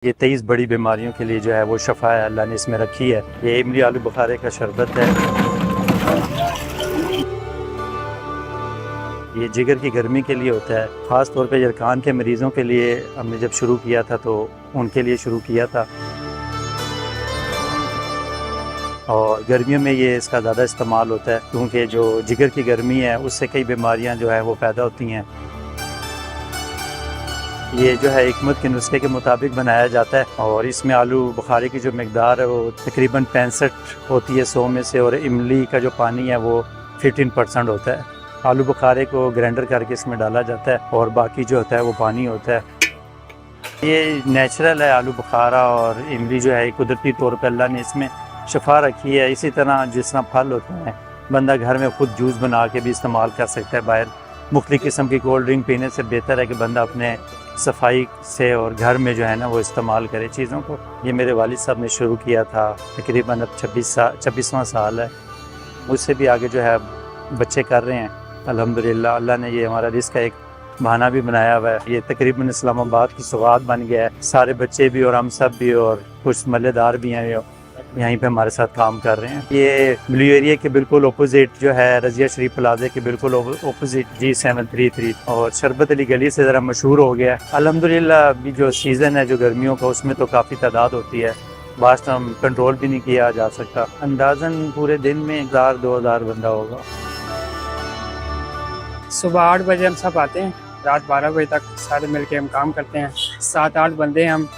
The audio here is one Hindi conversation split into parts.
ये 23 बड़ी बीमारियों के लिए जो है वो शफा है, अल्लाह ने इसमें रखी है। ये इमली आलू बुखारे का शरबत है। ये जिगर की गर्मी के लिए होता है, ख़ास तौर पे यरकान के मरीज़ों के लिए हमने जब शुरू किया था तो उनके लिए शुरू किया था। और गर्मियों में ये इसका ज़्यादा इस्तेमाल होता है क्योंकि जो जिगर की गर्मी है उससे कई बीमारियां जो है वो पैदा होती हैं। ये जो है हिकमत के नुस्खे के मुताबिक बनाया जाता है और इसमें आलू बुखारे की जो मकदार है वो तकरीबन 65 होती है 100 में से, और इमली का जो पानी है वो 15% होता है। आलू बुखारे को ग्राइंडर करके इसमें डाला जाता है और बाकी जो होता है वो पानी होता है। ये नेचुरल है आलू बुखारा, और इमली जो है कुदरती तौर पर अल्लाह ने इसमें शफा रखी है। इसी तरह जिस तरह फल होते हैं बंदा घर में ख़ुद जूस बना के भी इस्तेमाल कर सकता है। बाहर मुख्तलिफ़ किस्म की कोल्ड ड्रिंक पीने से बेहतर है कि बंदा अपने सफाई से और घर में जो है ना वो इस्तेमाल करे चीज़ों को। ये मेरे वालिद साहब ने शुरू किया था, तकरीबन अब 26वां साल है। मुझसे भी आगे जो है बच्चे कर रहे हैं अल्हम्दुलिल्लाह। अल्लाह ने ये हमारा रिस्क का एक बहाना भी बनाया हुआ है। ये तकरीबन इस्लामाबाद की सौगात बन गया है। सारे बच्चे भी और हम सब भी और कुछ मल्लेदार भी हैं जो यहीं पे हमारे साथ काम कर रहे हैं। ये ब्लू एरिया के बिल्कुल अपोजिट जो है रज़िया शरीफ प्लाजे के बिल्कुल अपोजिट G733, और शरबत अली गली से ज़रा मशहूर हो गया है अल्हम्दुलिल्लाह। अभी जो सीज़न है जो गर्मियों का उसमें तो काफ़ी तादाद होती है, बास्ट हम कंट्रोल भी नहीं किया जा सकता। अंदाज़न पूरे दिन में 1000-2000 बंदा होगा। सुबह 8 बजे हम सब आते हैं, रात 12 बजे तक सारे मिलके हम काम करते हैं। 7-8 बंदे हम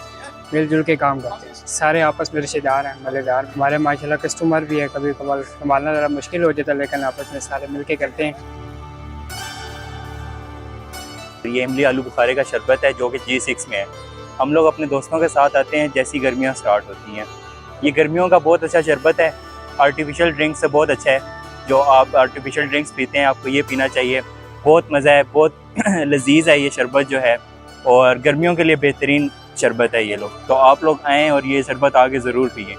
मिलजुल के काम करते हैं, सारे आपस में रिश्तेदार हैं, मलेदार। हमारे माशाल्लाह कस्टमर भी है, कभी कभार संभालना ज़रा मुश्किल हो जाता है लेकिन आपस में सारे मिलके करते हैं। ये इमली आलू बुखारे का शरबत है जो कि G6 में है। हम लोग अपने दोस्तों के साथ आते हैं जैसी गर्मियाँ स्टार्ट होती हैं। ये गर्मियों का बहुत अच्छा शरबत है, आर्टिफिशियल ड्रिंक से बहुत अच्छा है। जो आप आर्टिफिशियल ड्रिंक्स पीते हैं आपको ये पीना चाहिए, बहुत मज़ा है, बहुत लजीज है ये शरबत जो है, और गर्मियों के लिए बेहतरीन शरबत है ये लोग। तो आप लोग आएँ और ये शरबत आगे ज़रूर पिएँ।